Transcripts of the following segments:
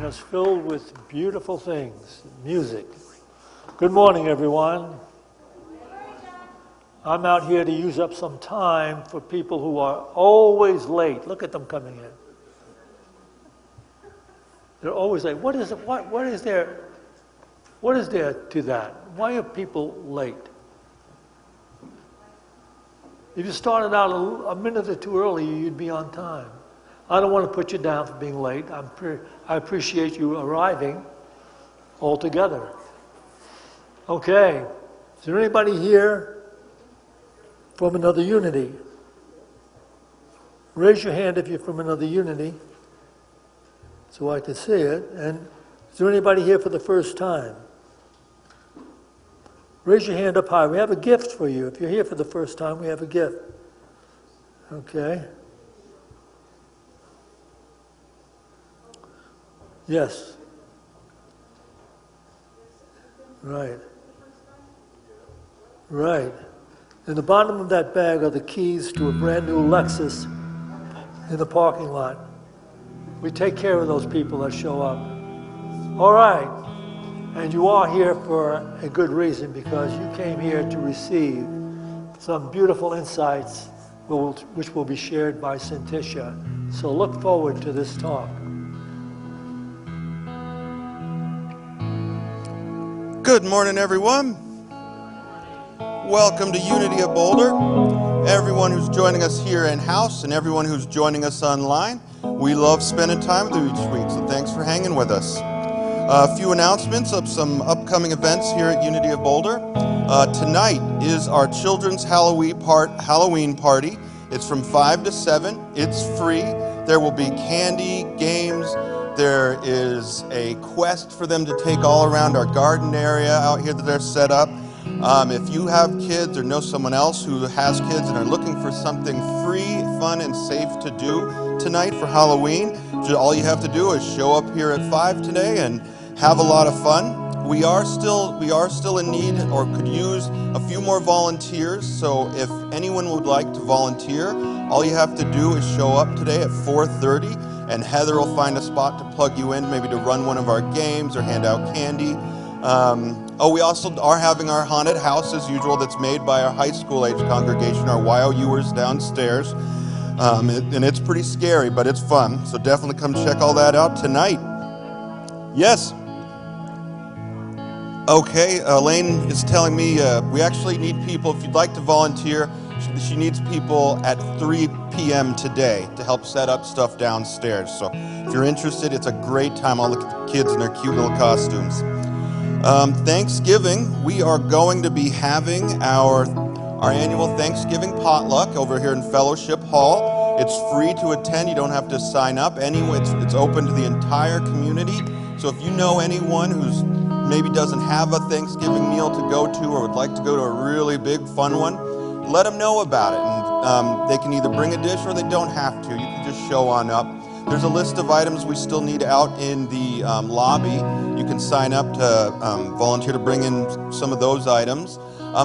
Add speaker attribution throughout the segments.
Speaker 1: us filled with beautiful things, music. Good morning, everyone. I'm out here to use up some time for people who are always late. Look at them coming in. They're always late. What is there to that? Why are people late? If you started out a minute or two early, you'd be on time. I don't want to put you down for being late. I appreciate you arriving all together. Okay. Is there anybody here from another unity? Raise your hand if you're from another unity so I can see it. And is there anybody here for the first time? Raise your hand up high. We have a gift for you. If you're here for the first time, we have a gift. Okay. Yes. Right. Right. In the bottom of that bag are the keys to a brand new Lexus in the parking lot. We take care of those people that show up. All right. And you are here for a good reason, because you came here to receive some beautiful insights which will be shared by Syntysche. So look forward to this talk.
Speaker 2: Good morning, everyone. Welcome to Unity of Boulder. Everyone who's joining us here in-house and everyone who's joining us online, we love spending time with you each week, so thanks for hanging with us. A few announcements of some upcoming events here at Unity of Boulder. Tonight is our children's Halloween party. It's from 5 to 7. It's free. There will be candy, games. There is a quest for them to take all around our garden area out here that they're set up. If you have kids or know someone else who has kids and are looking for something free, fun, and safe to do tonight for Halloween, all you have to do is show up here at 5 today and have a lot of fun. We are still in need or could use a few more volunteers, so if anyone would like to volunteer, all you have to do is show up today at 4:30, and Heather will find a spot to plug you in, maybe to run one of our games or hand out candy. We also are having our haunted house as usual that's made by our high school age congregation, our YOUers downstairs. And it's pretty scary, but it's fun, so definitely come check all that out tonight. Yes. Okay, Elaine is telling me we actually need people. If you'd like to volunteer, she needs people at 3 p.m. today to help set up stuff downstairs. So if you're interested, it's a great time. I'll look at the kids in their cute little costumes. Thanksgiving, we are going to be having our annual Thanksgiving potluck over here in Fellowship Hall. It's free to attend. You don't have to sign up. Anyway, it's open to the entire community. So if you know anyone who's maybe doesn't have a Thanksgiving meal to go to or would like to go to a really big fun one, let them know about it. And they can either bring a dish or they don't have to. You can just show on up. There's a list of items we still need out in the lobby. You can sign up to volunteer to bring in some of those items.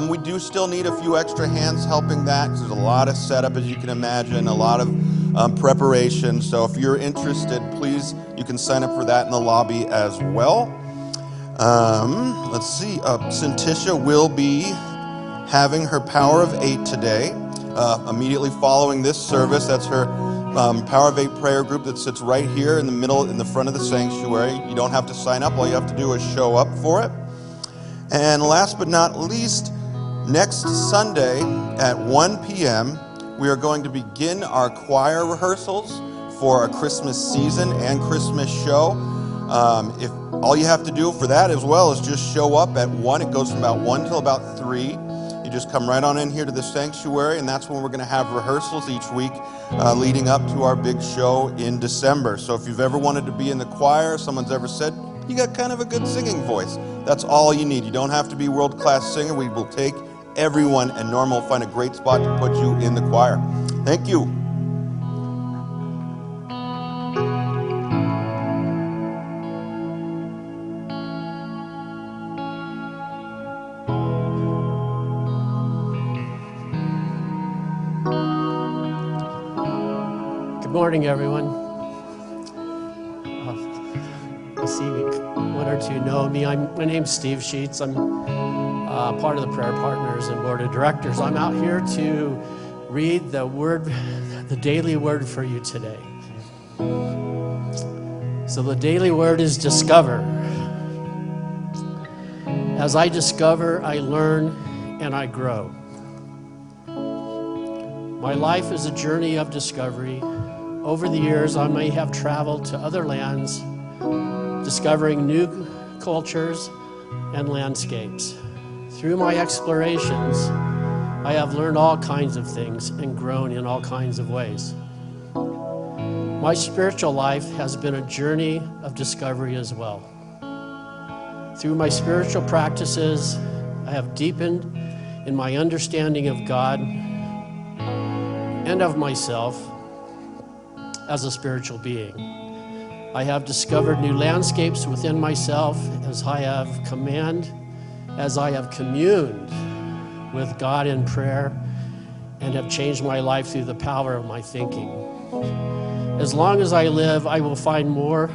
Speaker 2: We do still need a few extra hands helping that, because there's a lot of setup, as you can imagine, a lot of preparation. So if you're interested, please, you can sign up for that in the lobby as well. Let's see, Syntysche will be having her Power of 8 today, immediately following this service. That's her Power of 8 prayer group that sits right here in the middle, in the front of the sanctuary. You don't have to sign up. All you have to do is show up for it. And last but not least, next Sunday at 1 p.m., we are going to begin our choir rehearsals for our Christmas season and Christmas show. If all you have to do for that as well is just show up at 1. It goes from about 1 till about 3. You just come right on in here to the sanctuary, and that's when we're going to have rehearsals each week leading up to our big show in December. So if you've ever wanted to be in the choir, someone's ever said, you got kind of a good singing voice, that's all you need. You don't have to be a world-class singer. We will take everyone, and Norma will find a great spot to put you in the choir. Thank you.
Speaker 3: Good morning, everyone. to know me. My name's Steve Sheets. I'm part of the Prayer Partners and Board of Directors. I'm out here to read the daily word for you today. So the daily word is discover. As I discover, I learn and I grow. My life is a journey of discovery. Over the years, I may have traveled to other lands, discovering new cultures and landscapes. Through my explorations, I have learned all kinds of things and grown in all kinds of ways. My spiritual life has been a journey of discovery as well. Through my spiritual practices, I have deepened in my understanding of God and of myself as a spiritual being. I have discovered new landscapes within myself as I have communed with God in prayer and have changed my life through the power of my thinking. As long as I live, I will find more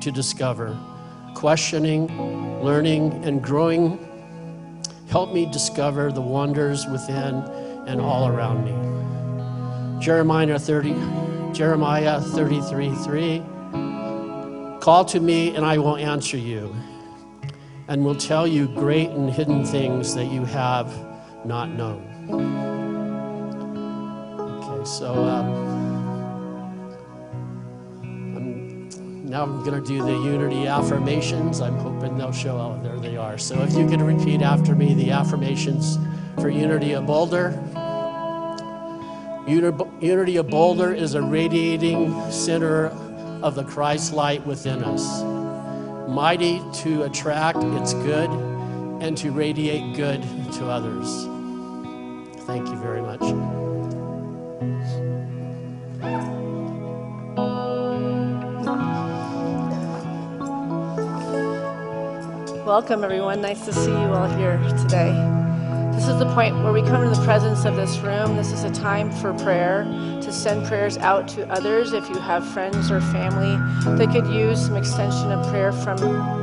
Speaker 3: to discover. Questioning, learning, and growing help me discover the wonders within and all around me. Jeremiah 33:3, call to me and I will answer you and will tell you great and hidden things that you have not known. Okay, so I'm going to do the unity affirmations. I'm hoping they'll show up. There they are. So if you could repeat after me the affirmations for Unity of Boulder. Unity of Boulder is a radiating center of the Christ light within us, mighty to attract its good and to radiate good to others. Thank you very much.
Speaker 4: Welcome, everyone. Nice to see you all here today. This is the point where we come into the presence of this room. This is a time for prayer, to send prayers out to others. If you have friends or family that could use some extension of prayer from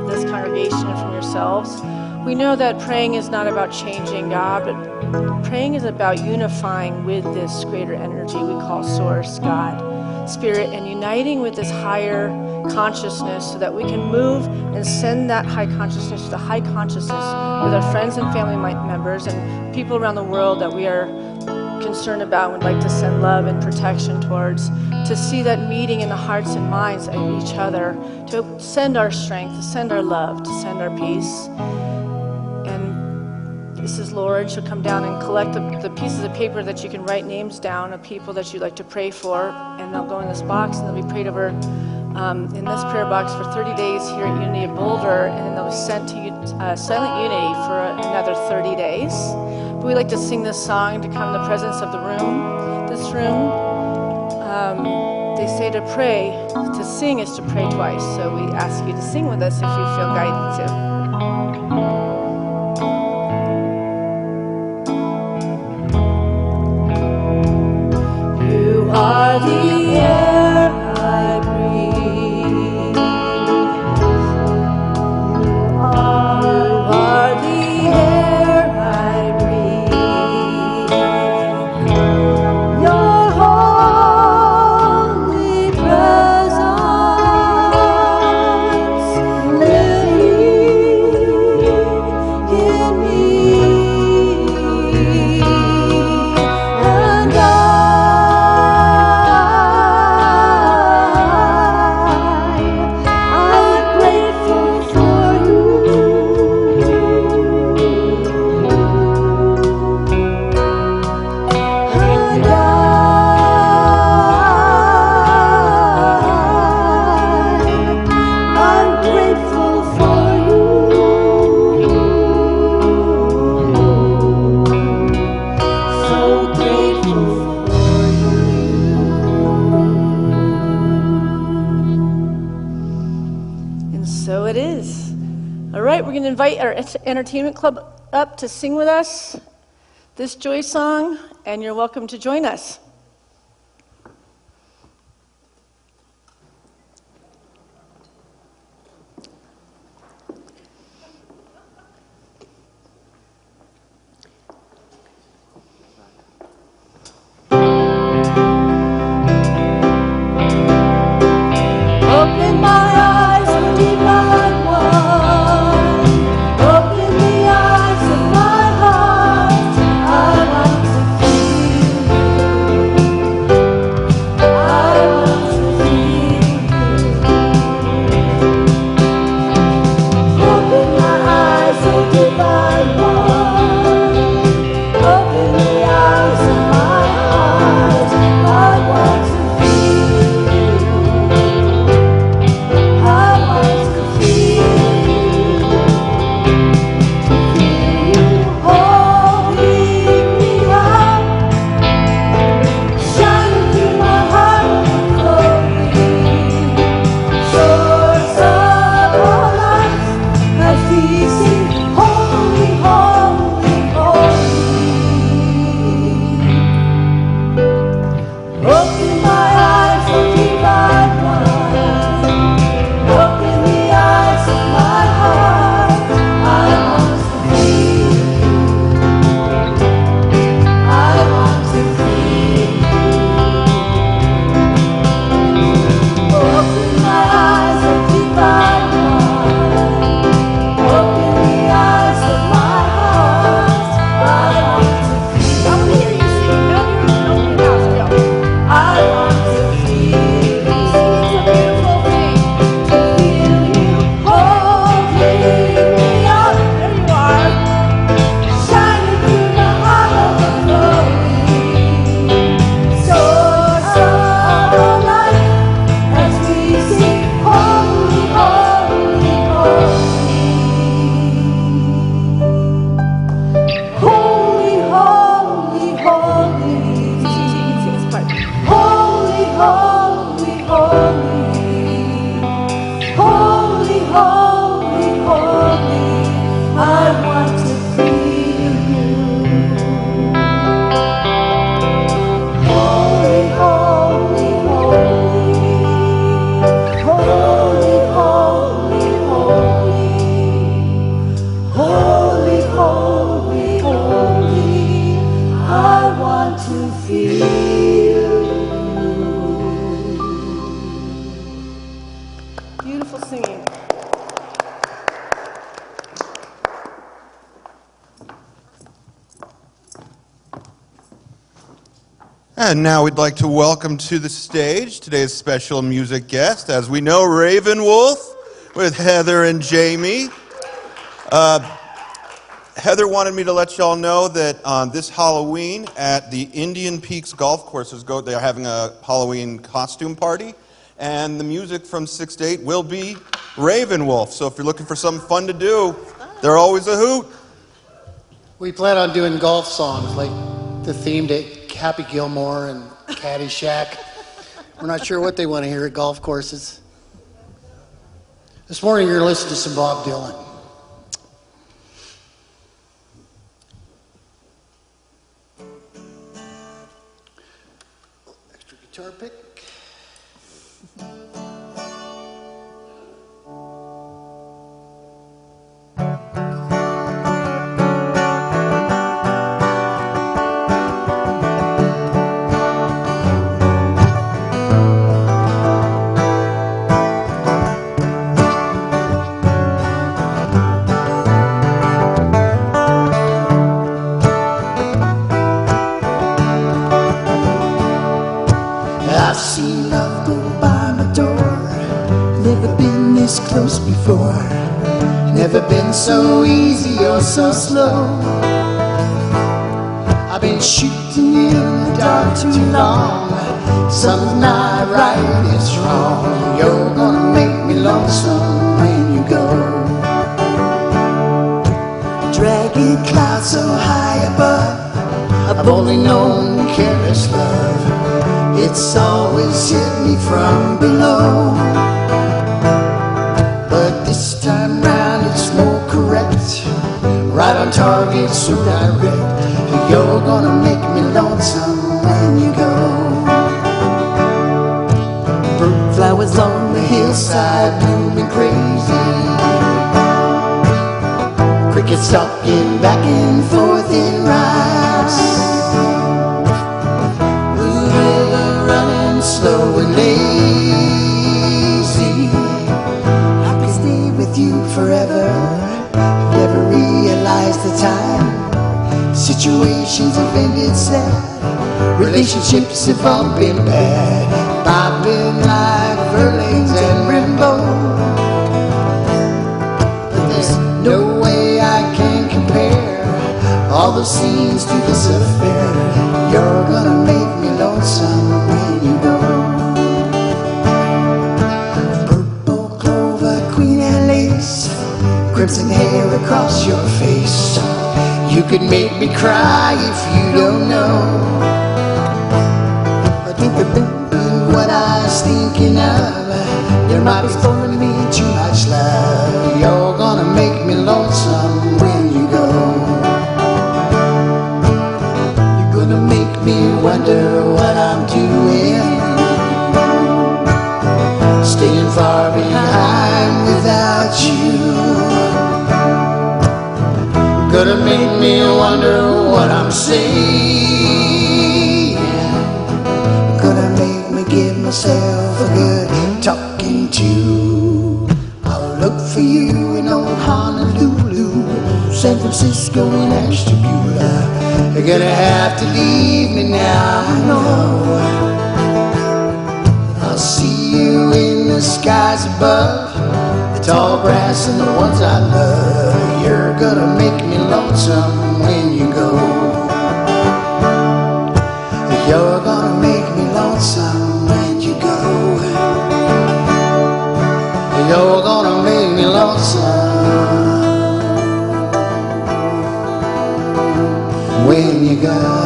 Speaker 4: this congregation and from yourselves. We know that praying is not about changing God, but praying is about unifying with this greater energy we call Source, God, Spirit, and uniting with this higher consciousness so that we can move and send that high consciousness to the high consciousness with our friends and family members and people around the world that we are concerned about and would like to send love and protection towards, to see that meeting in the hearts and minds of each other, to send our strength, to send our love, to send our peace. And this is Lord. She'll come down and collect the pieces of paper that you can write names down of people that you'd like to pray for, and they'll go in this box and they'll be prayed over in this prayer box for 30 days here at Unity of Boulder, and then they'll be sent to Silent Unity for another 30 days. But we like to sing this song to come in the presence of the room. This room, they say to pray, to sing is to pray twice. So we ask you to sing with us if you feel guided to. You are the air I breathe. Invite our entertainment club up to sing with us this joy song, and you're welcome to join us.
Speaker 5: sing, holy, holy, holy. Open my eyes, O divine one. Open the eyes of my heart. I want to feel you. I want to feel you. Open my eyes, O divine one. Open the eyes of my heart. I want to feel you. I want to hear you sing. Now you're opening your mouth. Go. I want to feel you. Singing's a beautiful thing. To feel you holding me up. There you are. Shining through the heart of the glory. Source of light. As we sing, holy, holy, holy. Holy, holy, holy. Sing this part. Holy, holy, holy. Holy, holy, holy. I want to feel you. Holy, holy, holy. Holy, holy, holy. Holy, holy, holy. I want to feel you. Beautiful singing.
Speaker 2: And now we'd like to welcome to the stage today's special music guest, as we know, Raven Wolf with Heather and Jamie. Heather wanted me to let y'all know that on this Halloween at the Indian Peaks Golf Courses, they're having a Halloween costume party, and the music from 6 to 8 will be Raven Wolf. So if you're looking for something fun to do, they're always a hoot.
Speaker 6: We plan on doing golf songs, like the theme to Happy Gilmore and Caddyshack. We're not sure what they want to hear at golf courses. This morning you're going to listen to some Bob Dylan. Extra guitar pick. I've seen love go by my door. Never been this close before. Never been so easy or so slow. I've been shooting in the dark too long. Something's not right, it's wrong. You're gonna make me lonesome when you go. Dragging clouds so high above, I've only known careless love. It's always hit me from below. But this time round it's more correct. Right on target, so direct. You're gonna make me lonesome when you go. Bird flowers on the hillside blooming crazy. Crickets talking back and forth in rhymes. Slow and lazy. I could stay with you forever. Never realized the time. Situations have ended sad. Relationships have all been bad. Bobbing like Verlaines and Rimbaud. But there's no way I can compare all the scenes to this affair. You're gonna make me lonesome when you go. Purple clover, queen and lace, crimson hair across your face. You could make me cry if you don't know. What I was thinking of, your might be stolen me too much love. You're gonna make me lonely gonna make me wonder what I'm saying. Gonna make me give myself a good talking to. I'll look for you in old Honolulu, San Francisco and Ashtabula. You're gonna have to leave me now, I know. I'll see you in the skies above, the tall grass and the ones I love. You're gonna make me lonesome when you go. You're gonna make me lonesome when you go. You're gonna make me lonesome when you go.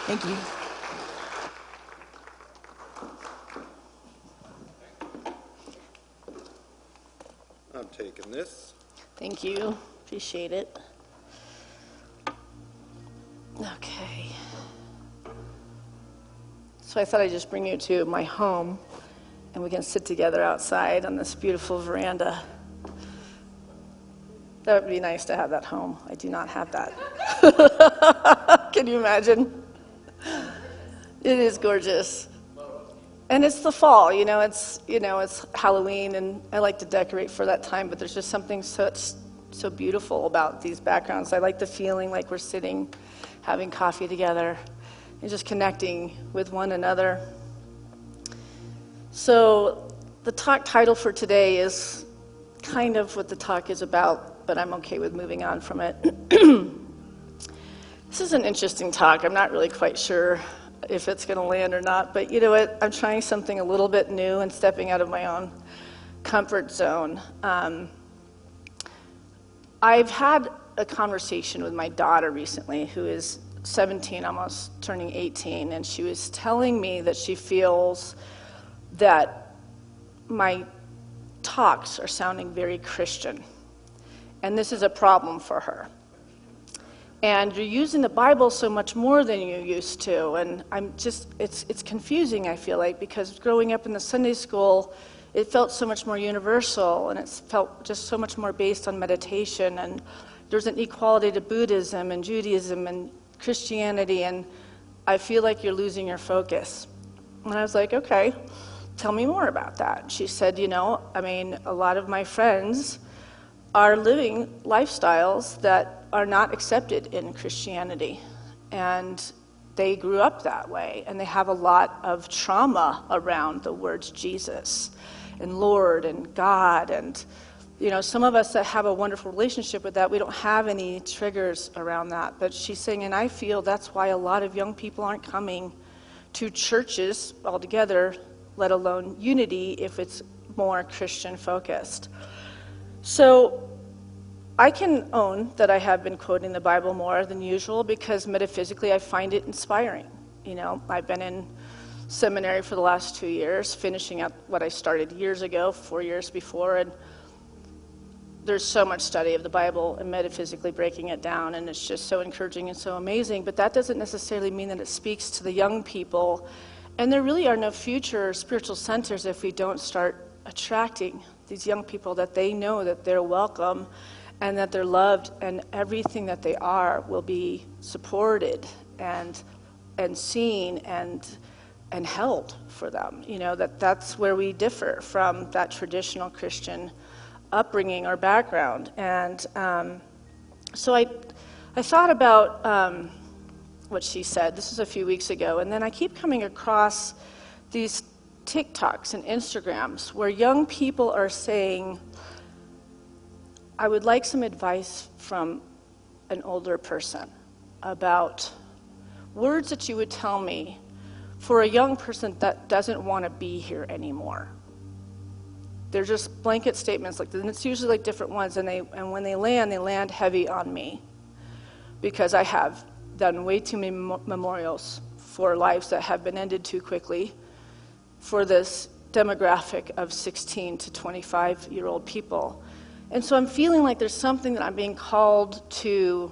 Speaker 4: Thank you.
Speaker 2: I'm taking this.
Speaker 4: Thank you. Appreciate it. Okay. So I thought I'd just bring you to my home and we can sit together outside on this beautiful veranda. That would be nice to have that home. I do not have that. Can you imagine? It is gorgeous. And it's the fall, it's Halloween, and I like to decorate for that time, but there's just something so beautiful about these backgrounds. I like the feeling like we're sitting, having coffee together, and just connecting with one another. So the talk title for today is kind of what the talk is about, but I'm okay with moving on from it. This is an interesting talk. I'm not really quite sure if it's going to land or not, but you know what? I'm trying something a little bit new and stepping out of my own comfort zone. I've had a conversation with my daughter recently, who is 17, almost turning 18, and she was telling me that she feels that my talks are sounding very Christian, and this is a problem for her. And you're using the Bible so much more than you used to, and it's confusing, I feel like, because growing up in the Sunday school, it felt so much more universal, and it felt just so much more based on meditation, and there's an equality to Buddhism and Judaism and Christianity, and I feel like you're losing your focus. And I was like, okay, tell me more about that. She said, a lot of my friends are living lifestyles that are not accepted in Christianity, and they grew up that way, and they have a lot of trauma around the words Jesus and Lord and God, and some of us that have a wonderful relationship with that, we don't have any triggers around that. But she's saying, and I feel that's why a lot of young people aren't coming to churches altogether, let alone unity, if it's more Christian focused. So I can own that I have been quoting the Bible more than usual because metaphysically I find it inspiring. I've been in seminary for the last 2 years, finishing up what I started years ago, 4 years before, and there's so much study of the Bible and metaphysically breaking it down, and it's just so encouraging and so amazing, but that doesn't necessarily mean that it speaks to the young people, and there really are no future spiritual centers if we don't start attracting these young people, that they know that they're welcome and that they're loved, and everything that they are will be supported and seen and held for them. That's where we differ from that traditional Christian upbringing or background. And so I thought about what she said. This was a few weeks ago, and then I keep coming across these TikToks and Instagrams where young people are saying, I would like some advice from an older person about words that you would tell me for a young person that doesn't want to be here anymore. They're just blanket statements, and it's usually different ones, and when they land heavy on me, because I have done way too many memorials for lives that have been ended too quickly for this demographic of 16 to 25-year-old people. And so I'm feeling like there's something that I'm being called to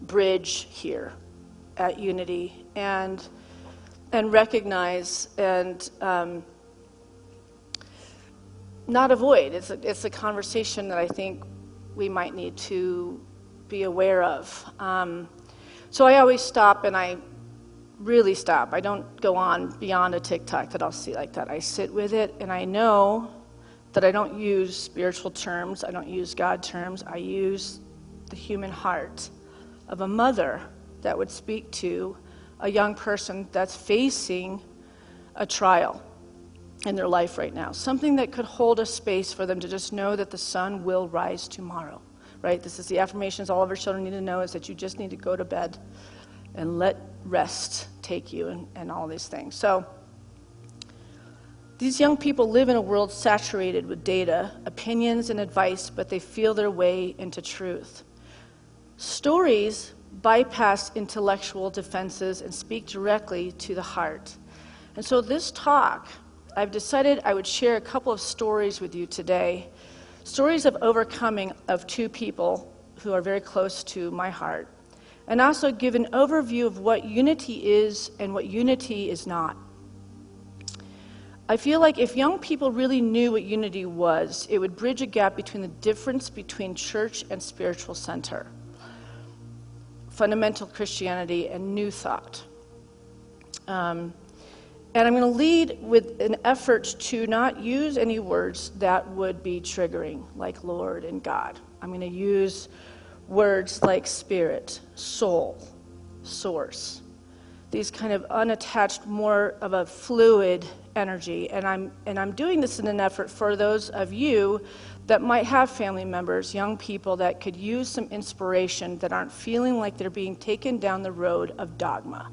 Speaker 4: bridge here at Unity and recognize and not avoid. It's a conversation that I think we might need to be aware of. So I always stop, and I really stop. I don't go on beyond a TikTok that I'll see like that. I sit with it, and I know that I don't use spiritual terms. I don't use God terms. I use the human heart of a mother that would speak to a young person that's facing a trial in their life right now. Something that could hold a space for them to just know that the sun will rise tomorrow, right? This is the affirmations all of our children need to know, is that you just need to go to bed and let rest take you and all these things. So these young people live in a world saturated with data, opinions, and advice, but they feel their way into truth. Stories bypass intellectual defenses and speak directly to the heart. And so this talk, I've decided I would share a couple of stories with you today, stories of overcoming of two people who are very close to my heart, and also give an overview of what unity is and what unity is not. I feel like if young people really knew what unity was, it would bridge a gap between the difference between church and spiritual center, fundamental Christianity and new thought. And I'm going to lead with an effort to not use any words that would be triggering, like Lord and God. I'm going to use words like spirit, soul, source, these kind of unattached, more of a fluid energy. And I'm doing this in an effort for those of you that might have family members, young people that could use some inspiration, that aren't feeling like they're being taken down the road of dogma,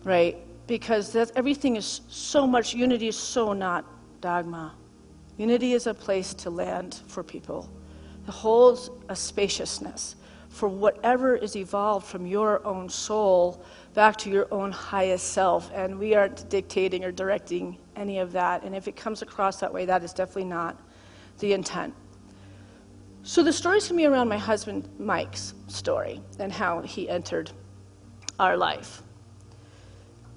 Speaker 4: right? Because everything is so much, unity is so not dogma. Unity is a place to land for people. It holds a spaciousness for whatever is evolved from your own soul back to your own highest self. And we aren't dictating or directing any of that. And if it comes across that way, that is definitely not the intent. So the story's going to be around my husband Mike's story and how he entered our life.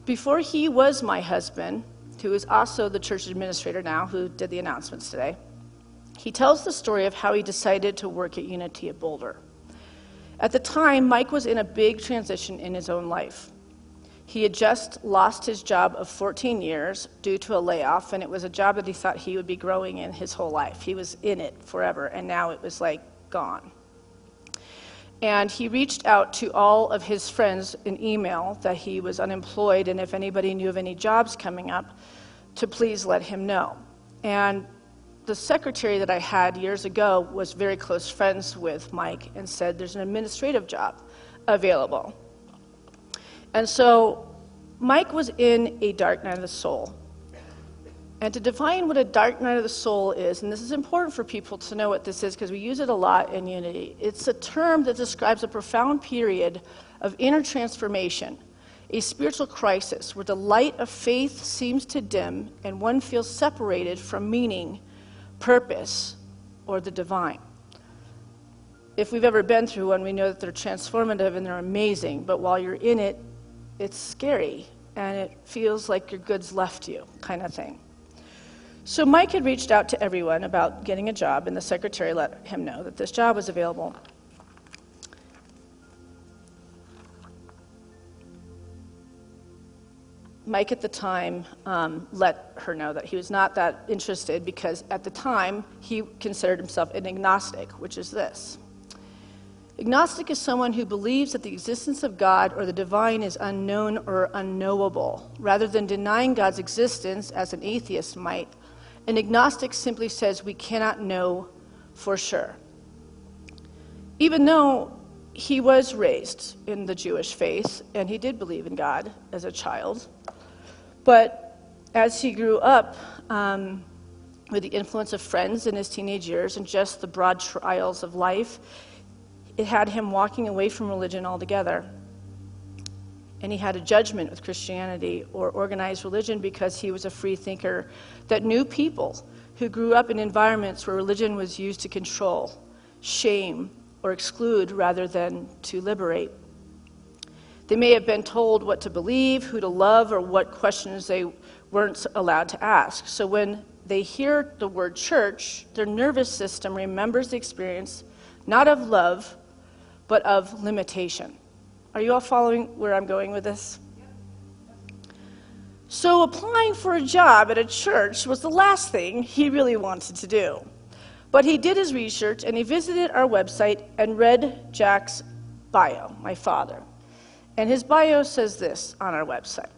Speaker 4: Before he was my husband, who is also the church administrator now, who did the announcements today, he tells the story of how he decided to work at Unity at Boulder. At the time, Mike was in a big transition in his own life. He had just lost his job of 14 years due to a layoff, and it was a job that he thought he would be growing in his whole life. He was in it forever, and now it was like gone. And he reached out to all of his friends in email that he was unemployed, and if anybody knew of any jobs coming up, to please let him know. And the secretary that I had years ago was very close friends with Mike and said, there's an administrative job available. And so Mike was in a dark night of the soul. And to define what a dark night of the soul is, and this is important for people to know what this is because we use it a lot in Unity, it's a term that describes a profound period of inner transformation, a spiritual crisis where the light of faith seems to dim and one feels separated from meaning, purpose, or the divine. If we've ever been through one, we know that they're transformative and they're amazing, but while you're in it, it's scary and it feels like your goods left you, kind of thing. So Mike had reached out to everyone about getting a job, and the secretary let him know that this job was available. Mike at the time let her know that he was not that interested because at the time he considered himself an agnostic, which is this. Agnostic is someone who believes that the existence of God or the divine is unknown or unknowable. Rather than denying God's existence, as an atheist might, an agnostic simply says we cannot know for sure. Even though he was raised in the Jewish faith, and he did believe in God as a child, but as he grew up with the influence of friends in his teenage years and just the broad trials of life, it had him walking away from religion altogether. And he had a judgment with Christianity or organized religion because he was a free thinker that knew people who grew up in environments where religion was used to control, shame, or exclude rather than to liberate. They may have been told what to believe, who to love, or what questions they weren't allowed to ask. So when they hear the word church, their nervous system remembers the experience not of love, but of limitation. Are you all following where I'm going with this? So applying for a job at a church was the last thing he really wanted to do. But he did his research, and he visited our website and read Jack's bio, my father. And his bio says this on our website.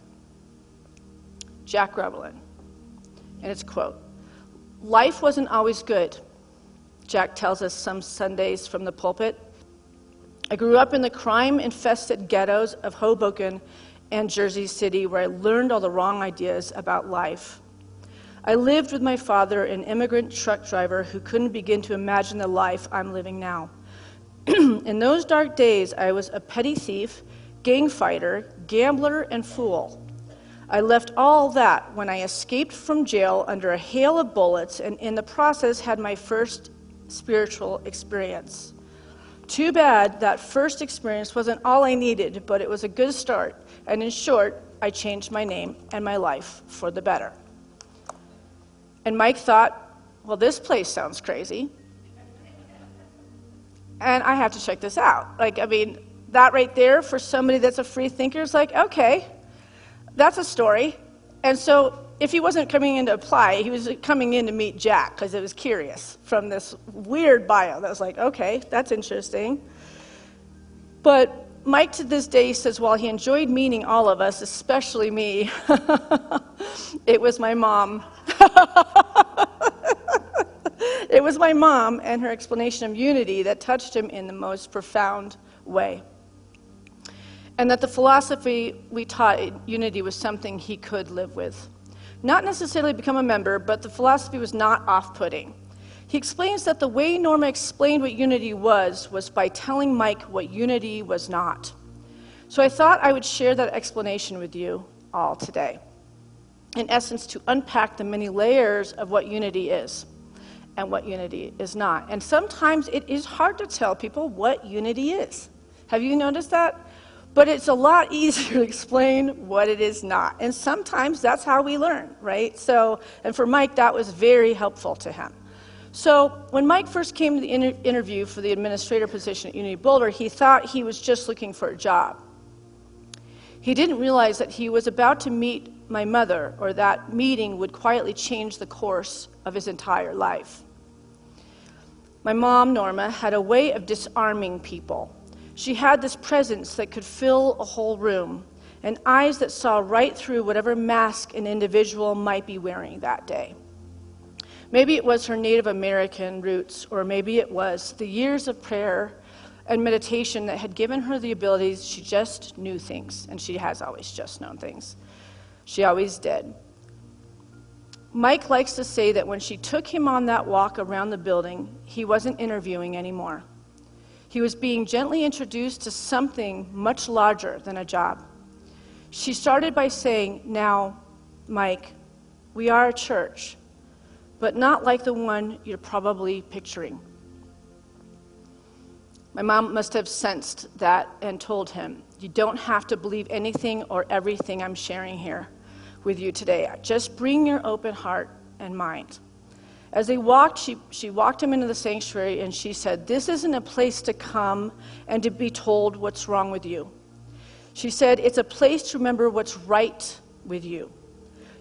Speaker 4: Jack Groverland. And it's a quote. "Life wasn't always good," Jack tells us some Sundays from the pulpit. "I grew up in the crime-infested ghettos of Hoboken and Jersey City, where I learned all the wrong ideas about life. I lived with my father, an immigrant truck driver who couldn't begin to imagine the life I'm living now. In those dark days, I was a petty thief, gang fighter, gambler, and fool. I left all that when I escaped from jail under a hail of bullets, and in the process had my first spiritual experience. Too bad that first experience wasn't all I needed, but it was a good start, and in short, I changed my name and my life for the better." And Mike thought, well, this place sounds crazy, and I have to check this out. That right there for somebody that's a free thinker is like, okay, that's a story. And so if he wasn't coming in to apply, he was coming in to meet Jack because it was curious from this weird bio that was like, okay, that's interesting. But Mike to this day says while he enjoyed meeting all of us, especially me, it was my mom. It was my mom and her explanation of unity that touched him in the most profound way. And that the philosophy we taught in unity was something he could live with. Not necessarily become a member, but the philosophy was not off-putting. He explains that the way Norma explained what unity was by telling Mike what unity was not. So I thought I would share that explanation with you all today. In essence, to unpack the many layers of what unity is and what unity is not. And sometimes it is hard to tell people what unity is. Have you noticed that? But it's a lot easier to explain what it is not. And sometimes that's how we learn, right? And for Mike, that was very helpful to him. So when Mike first came to the interview for the administrator position at Unity Boulder, he thought he was just looking for a job. He didn't realize that he was about to meet my mother, or that meeting would quietly change the course of his entire life. My mom, Norma, had a way of disarming people. She had this presence that could fill a whole room, and eyes that saw right through whatever mask an individual might be wearing that day. Maybe it was her Native American roots, or maybe it was the years of prayer and meditation that had given her the abilities. She just knew things, and she has always just known things. She always did. Mike likes to say that when she took him on that walk around the building, he wasn't interviewing anymore. He was being gently introduced to something much larger than a job. She started by saying, "Now, Mike, we are a church, but not like the one you're probably picturing." My mom must have sensed that and told him, "You don't have to believe anything or everything I'm sharing here with you today. Just bring your open heart and mind." As they walked, she walked him into the sanctuary, and she said, "This isn't a place to come and to be told what's wrong with you." She said, "It's a place to remember what's right with you."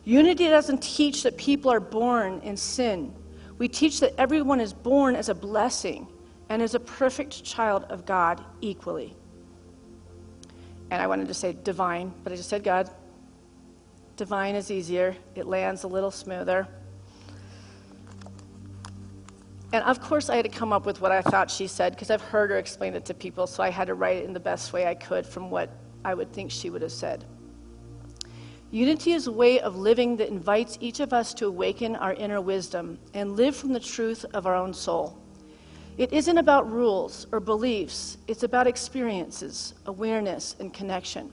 Speaker 4: Unity doesn't teach that people are born in sin. We teach that everyone is born as a blessing and as a perfect child of God equally. And I wanted to say divine, but I just said God. Divine is easier. It lands a little smoother. And of course, I had to come up with what I thought she said, because I've heard her explain it to people, so I had to write it in the best way I could from what I would think she would have said. Unity is a way of living that invites each of us to awaken our inner wisdom and live from the truth of our own soul. It isn't about rules or beliefs. It's about experiences, awareness, and connection.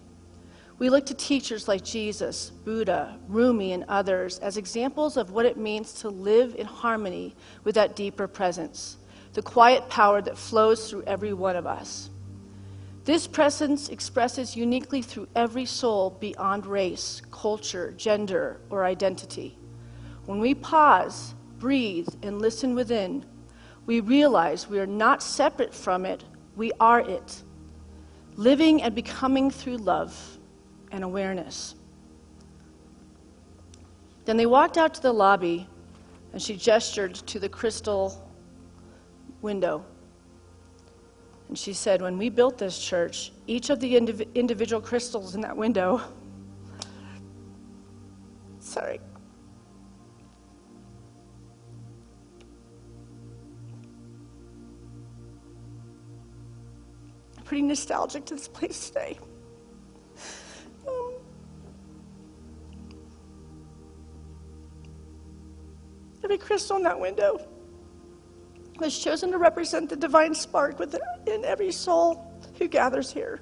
Speaker 4: We look to teachers like Jesus, Buddha, Rumi, and others as examples of what it means to live in harmony with that deeper presence, the quiet power that flows through every one of us. This presence expresses uniquely through every soul beyond race, culture, gender, or identity. When we pause, breathe, and listen within, we realize we are not separate from it, we are it, living and becoming through love and awareness. Then they walked out to the lobby, and she gestured to the crystal window. And she said, when we built this church, each of the individual crystals in that window, I'm pretty nostalgic to this place today. Every crystal in that window was chosen to represent the divine spark within every soul who gathers here.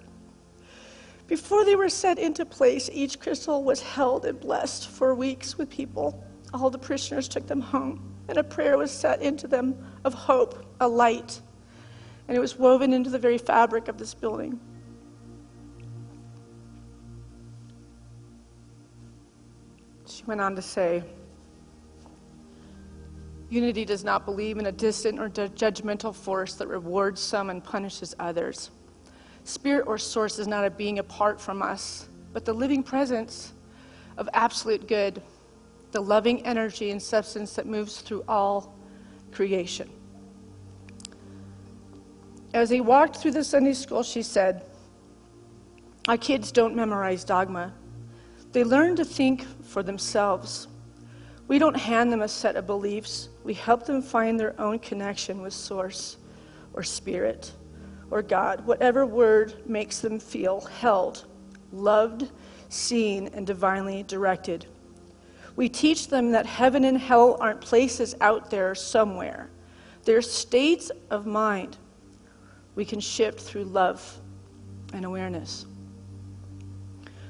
Speaker 4: Before they were set into place, each crystal was held and blessed for weeks with people. All the parishioners took them home, and a prayer was set into them of hope, a light, and it was woven into the very fabric of this building. She went on to say, unity does not believe in a distant or judgmental force that rewards some and punishes others. Spirit or source is not a being apart from us, but the living presence of absolute good, the loving energy and substance that moves through all creation. As they walked through the Sunday school, she said, our kids don't memorize dogma. They learn to think for themselves. We don't hand them a set of beliefs. We help them find their own connection with Source or Spirit or God, whatever word makes them feel held, loved, seen, and divinely directed. We teach them that heaven and hell aren't places out there somewhere. They're states of mind we can shift through love and awareness.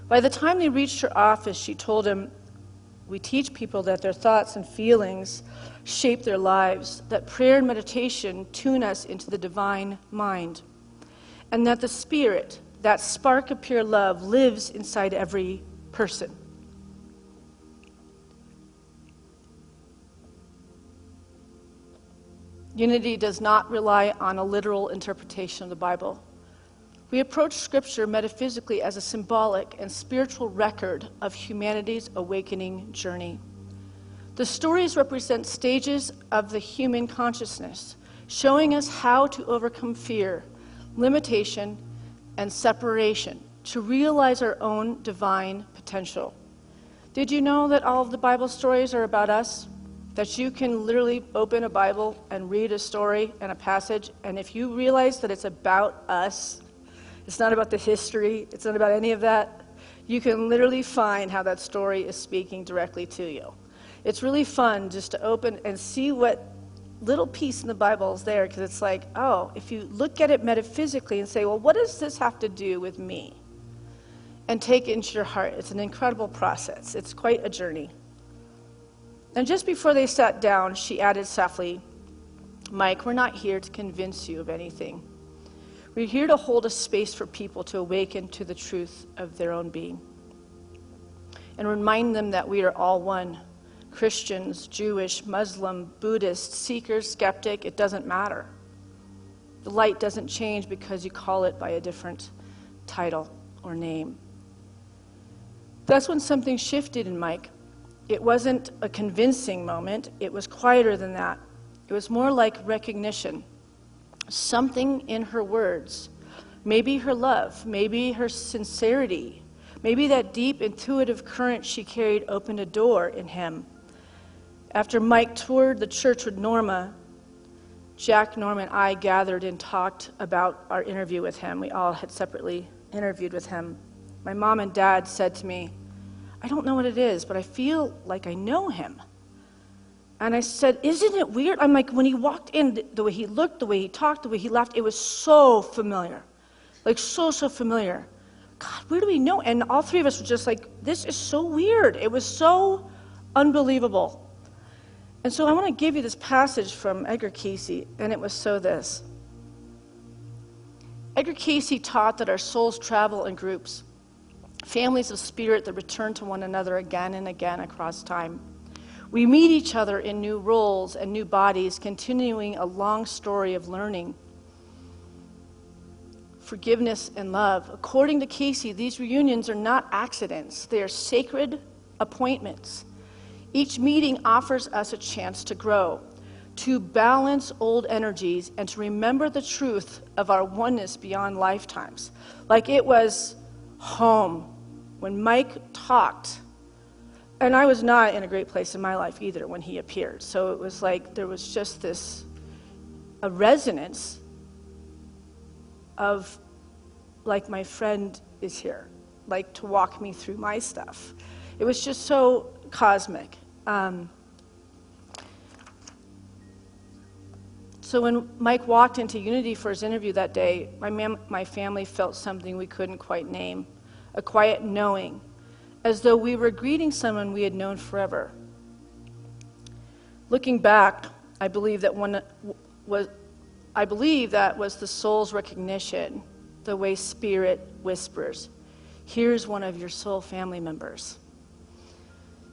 Speaker 4: By the time they reached her office, she told him, we teach people that their thoughts and feelings shape their lives, that prayer and meditation tune us into the divine mind, and that the Spirit, that spark of pure love, lives inside every person. Unity does not rely on a literal interpretation of the Bible. We approach Scripture metaphysically as a symbolic and spiritual record of humanity's awakening journey. The stories represent stages of the human consciousness, showing us how to overcome fear, limitation, and separation to realize our own divine potential. Did you know that all of the Bible stories are about us? That you can literally open a Bible and read a story and a passage, and if you realize that it's about us, it's not about the history, it's not about any of that, you can literally find how that story is speaking directly to you. It's really fun just to open and see what little piece in the Bible is there, because it's like, oh, if you look at it metaphysically and say, well, what does this have to do with me? And take it into your heart. It's an incredible process. It's quite a journey. And just before they sat down, she added softly, Mike, we're not here to convince you of anything. We're here to hold a space for people to awaken to the truth of their own being and remind them that we are all one. Christians, Jewish, Muslim, Buddhist, seeker, skeptic, it doesn't matter. The light doesn't change because you call it by a different title or name. That's when something shifted in Mike. It wasn't a convincing moment. It was quieter than that. It was more like recognition. Something in her words, maybe her love, maybe her sincerity, maybe that deep intuitive current she carried opened a door in him. After Mike toured the church with Norma, Jack, Norma, and I gathered and talked about our interview with him. We all had separately interviewed with him. My mom and dad said to me, I don't know what it is, but I feel like I know him. And I said, isn't it weird? I'm like, when he walked in, the way he looked, the way he talked, the way he laughed, it was so familiar. Like so familiar. God, where do we know? And all three of us were just like, this is so weird. It was so unbelievable. And so I want to give you this passage from Edgar Cayce, and it was this. Edgar Cayce taught that our souls travel in groups, families of spirit that return to one another again and again across time. We meet each other in new roles and new bodies, continuing a long story of learning, forgiveness, and love. According to Cayce, these reunions are not accidents. They are sacred appointments. Each meeting offers us a chance to grow, to balance old energies, and to remember the truth of our oneness beyond lifetimes. Like it was home when Mike talked. And I was not in a great place in my life either when he appeared. So it was like there was just a resonance of, like, my friend is here, like, to walk me through my stuff. It was just so cosmic. So when Mike walked into Unity for his interview that day, my family felt something we couldn't quite name, a quiet knowing, as though we were greeting someone we had known forever. Looking back, I believe that was the soul's recognition, the way spirit whispers, "Here's one of your soul family members."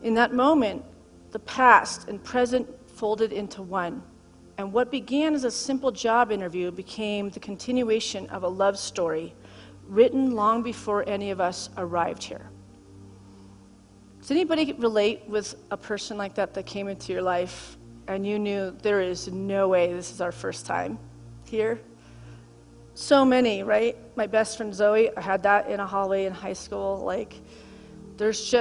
Speaker 4: In that moment, the past and present folded into one, and what began as a simple job interview became the continuation of a love story written long before any of us arrived here. Does anybody relate with a person like that came into your life and you knew there is no way this is our first time here? So many, right? My best friend Zoe, I had that in a hallway in high school. Like, it's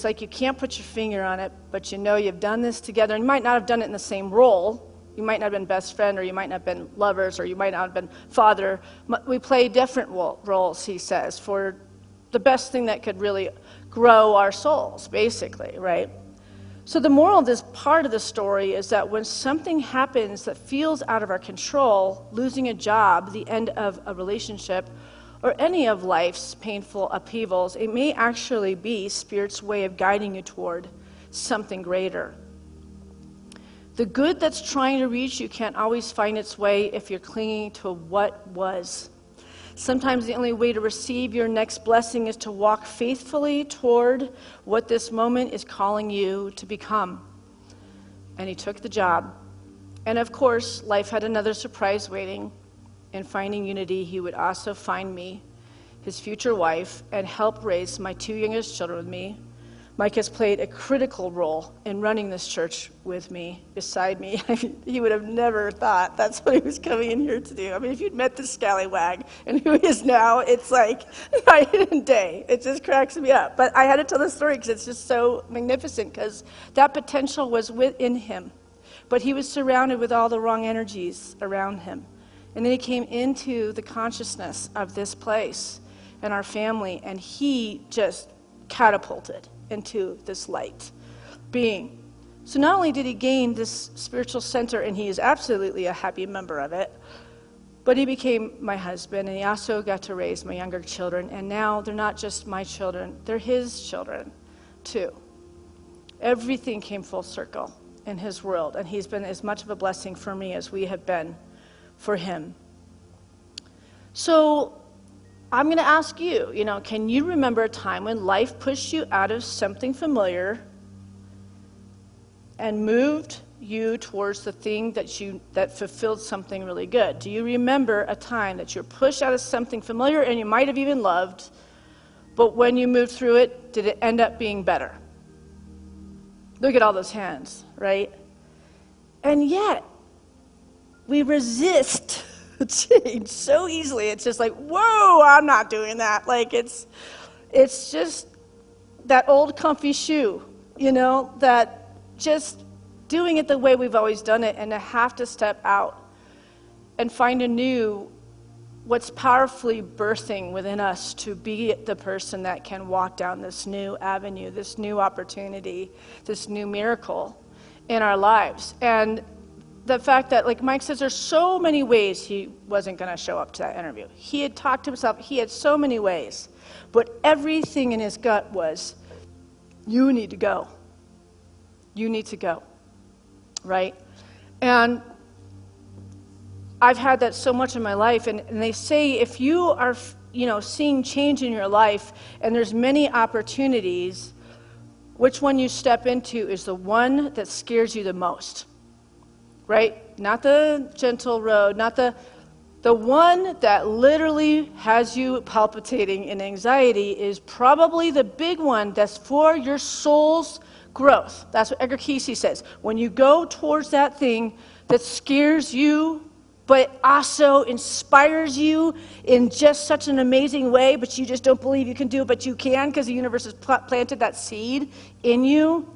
Speaker 4: like you can't put your finger on it, but you know you've done this together. And you might not have done it in the same role. You might not have been best friend, or you might not have been lovers, or you might not have been father. We play different roles, he says, for the best thing that could really grow our souls, basically, right? So the moral of this part of the story is that when something happens that feels out of our control, losing a job, the end of a relationship, or any of life's painful upheavals, it may actually be Spirit's way of guiding you toward something greater. The good that's trying to reach you can't always find its way if you're clinging to what was. Sometimes the only way to receive your next blessing is to walk faithfully toward what this moment is calling you to become. And he took the job. And of course, life had another surprise waiting. In finding Unity, he would also find me, his future wife, and help raise my two youngest children with me. Mike has played a critical role in running this church with me, beside me. He would have never thought that's what he was coming in here to do. I mean, if you'd met this scallywag and who he is now, it's like night and day. It just cracks me up. But I had to tell the story because it's just so magnificent, because that potential was within him. But he was surrounded with all the wrong energies around him. And then he came into the consciousness of this place and our family, and he just catapulted into this light being. So not only did he gain this spiritual center, and he is absolutely a happy member of it, but he became my husband, and he also got to raise my younger children, and now they're not just my children, they're his children too. Everything came full circle in his world, and he's been as much of a blessing for me as we have been for him. So I'm going to ask you, can you remember a time when life pushed you out of something familiar and moved you towards the thing that fulfilled something really good? Do you remember a time that you were pushed out of something familiar and you might have even loved, but when you moved through it, did it end up being better? Look at all those hands, right? And yet, we resist change so easily. It's just like, whoa, I'm not doing that. Like, it's just that old comfy shoe, that just doing it the way we've always done it, and to have to step out and find what's powerfully birthing within us to be the person that can walk down this new avenue, this new opportunity, this new miracle in our lives. And the fact that, like Mike says, there's so many ways he wasn't going to show up to that interview. He had talked to himself. He had so many ways. But everything in his gut was, you need to go. You need to go. Right? And I've had that so much in my life. And they say if you are, seeing change in your life and there's many opportunities, which one you step into is the one that scares you the most. Right? Not the gentle road, not the one that literally has you palpitating in anxiety is probably the big one that's for your soul's growth. That's what Edgar Cayce says. When you go towards that thing that scares you, but also inspires you in just such an amazing way, but you just don't believe you can do it, but you can because the universe has planted that seed in you.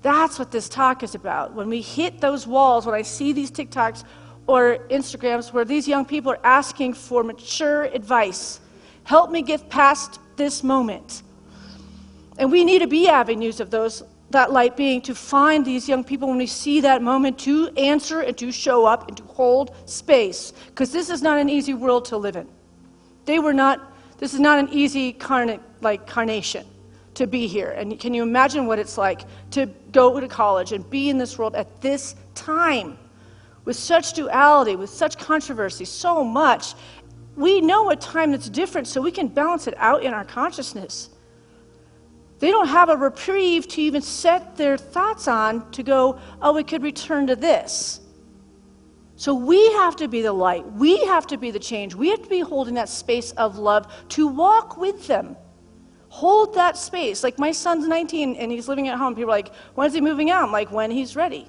Speaker 4: That's what this talk is about. When we hit those walls, when I see these TikToks or Instagrams where these young people are asking for mature advice, help me get past this moment. And we need to be avenues of that light being to find these young people when we see that moment to answer and to show up and to hold space. Because this is not an easy world to live in. This is not an easy carnation to be here. And can you imagine what it's like to go to college and be in this world at this time with such duality, with such controversy, so much? We know a time that's different so we can balance it out in our consciousness. They don't have a reprieve to even set their thoughts on to go, oh, we could return to this. So we have to be the light. We have to be the change. We have to be holding that space of love to walk with them. Hold that space. Like my son's 19 and he's living at home. People are like, when's he moving out? I'm like, when he's ready.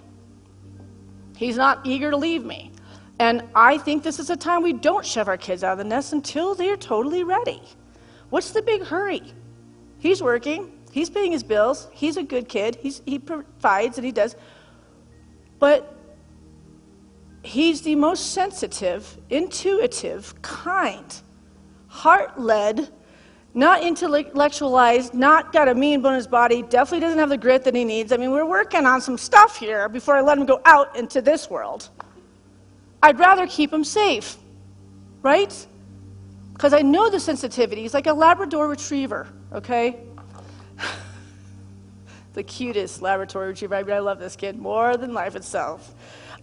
Speaker 4: He's not eager to leave me. And I think this is a time we don't shove our kids out of the nest until they're totally ready. What's the big hurry? He's working. He's paying his bills. He's a good kid. He provides and he does. But he's the most sensitive, intuitive, kind, heart-led, not intellectualized, not got a mean bone in his body, definitely doesn't have the grit that he needs. I mean, we're working on some stuff here before I let him go out into this world. I'd rather keep him safe, right? Because I know the sensitivity. He's like a Labrador retriever, okay? The cutest Labrador retriever. I mean, I love this kid more than life itself.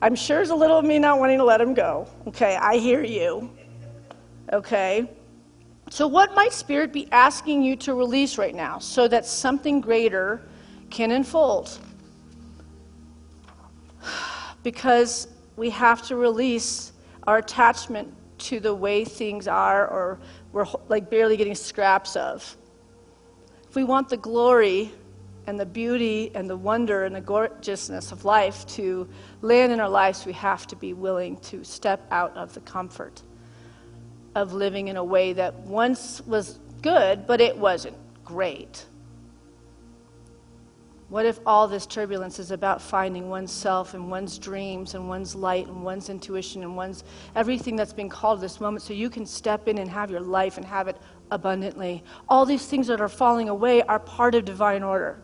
Speaker 4: I'm sure there's a little of me not wanting to let him go. Okay, I hear you. Okay? So what might Spirit be asking you to release right now so that something greater can unfold? Because we have to release our attachment to the way things are, or we're like barely getting scraps of. If we want the glory and the beauty and the wonder and the gorgeousness of life to land in our lives, we have to be willing to step out of the comfort of living in a way that once was good, but it wasn't great. What if all this turbulence is about finding oneself and one's dreams and one's light and one's intuition and one's everything that's being called at this moment so you can step in and have your life and have it abundantly? All these things that are falling away are part of divine order.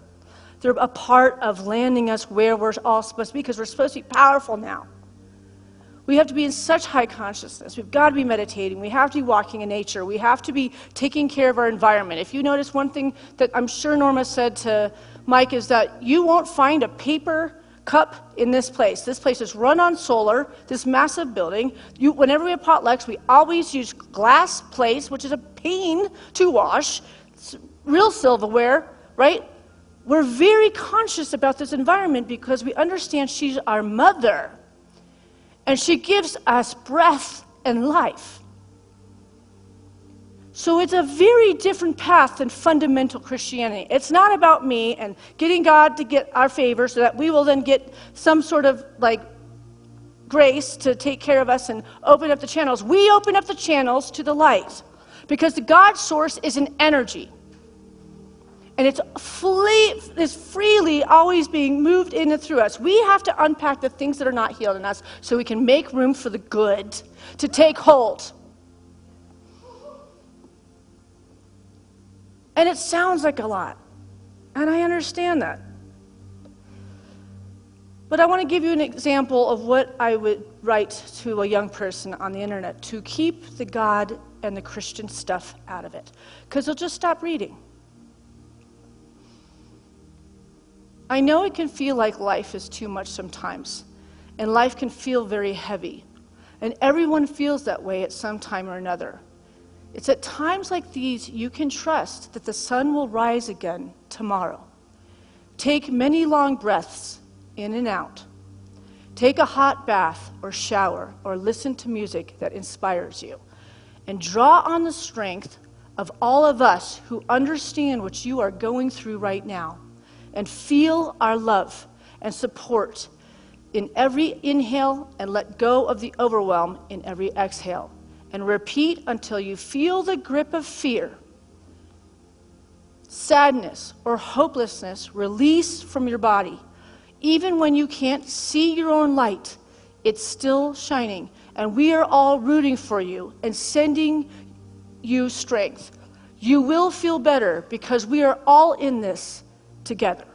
Speaker 4: They're a part of landing us where we're all supposed to be, because we're supposed to be powerful now. We have to be in such high consciousness. We've got to be meditating. We have to be walking in nature. We have to be taking care of our environment. If you notice, one thing that I'm sure Norma said to Mike is that you won't find a paper cup in this place. This place is run on solar, this massive building. Whenever we have potlucks, we always use glass plates, which is a pain to wash. It's real silverware, right? We're very conscious about this environment because we understand she's our mother. And she gives us breath and life. So it's a very different path than fundamental Christianity. It's not about me and getting God to get our favor so that we will then get some sort of grace to take care of us and open up the channels. We open up the channels to the light because the God source is an energy. And it's freely always being moved in and through us. We have to unpack the things that are not healed in us so we can make room for the good to take hold. And it sounds like a lot. And I understand that. But I want to give you an example of what I would write to a young person on the internet, to keep the God and the Christian stuff out of it, because they'll just stop reading. I know it can feel like life is too much sometimes, and life can feel very heavy, and everyone feels that way at some time or another. It's at times like these you can trust that the sun will rise again tomorrow. Take many long breaths in and out. Take a hot bath or shower or listen to music that inspires you. And draw on the strength of all of us who understand what you are going through right now and feel our love and support in every inhale and let go of the overwhelm in every exhale. And repeat until you feel the grip of fear, sadness, or hopelessness release from your body. Even when you can't see your own light, it's still shining. And we are all rooting for you and sending you strength. You will feel better because we are all in this together.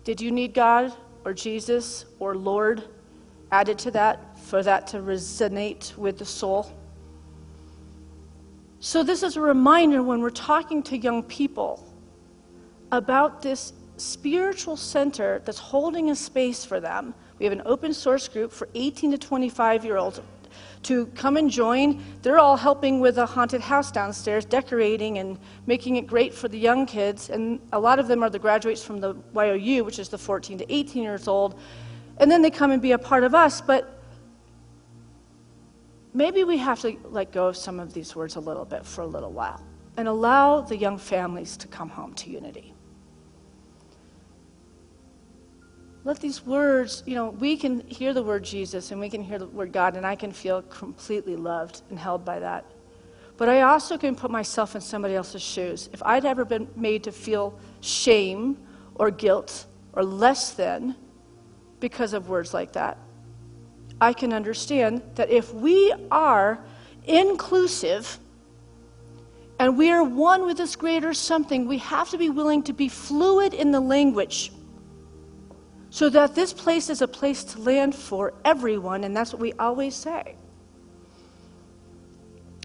Speaker 4: Did you need God or Jesus or Lord added to that for that to resonate with the soul? So this is a reminder when we're talking to young people about this spiritual center that's holding a space for them. We have an open source group for 18 to 25-year-olds to come and join. They're all helping with a haunted house downstairs, decorating and making it great for the young kids. And a lot of them are the graduates from the YOU, which is the 14 to 18 years old. And then they come and be a part of us. But maybe we have to let go of some of these words a little bit for a little while and allow the young families to come home to unity. Let these words, we can hear the word Jesus and we can hear the word God, and I can feel completely loved and held by that. But I also can put myself in somebody else's shoes. If I'd ever been made to feel shame or guilt or less than because of words like that, I can understand that if we are inclusive and we are one with this greater something, we have to be willing to be fluid in the language so that this place is a place to land for everyone, and that's what we always say.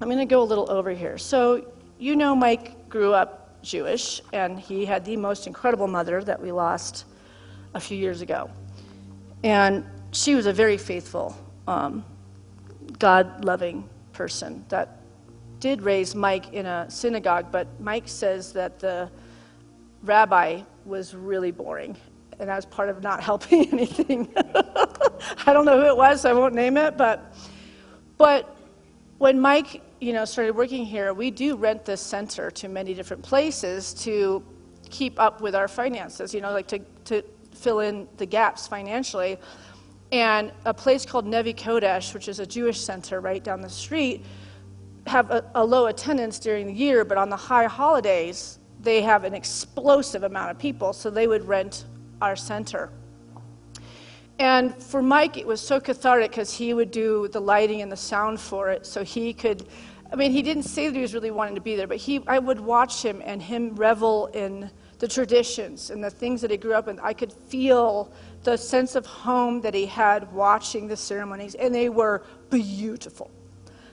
Speaker 4: I'm going to go a little over here. So, Mike grew up Jewish, and he had the most incredible mother that we lost a few years ago. And she was a very faithful, God-loving person that did raise Mike in a synagogue, but Mike says that the rabbi was really boring, and that was part of not helping anything. I don't know who it was, so I won't name it, but when Mike, started working here, we do rent this center to many different places to keep up with our finances, to fill in the gaps financially. And a place called Nevi Kodesh, which is a Jewish center right down the street, have a low attendance during the year, but on the high holidays, they have an explosive amount of people, so they would rent our center. And for Mike, it was so cathartic because he would do the lighting and the sound for it, so he could, he didn't say that he was really wanting to be there, but I would watch him and him revel in the traditions and the things that he grew up in. I could feel the sense of home that he had watching the ceremonies, and they were beautiful.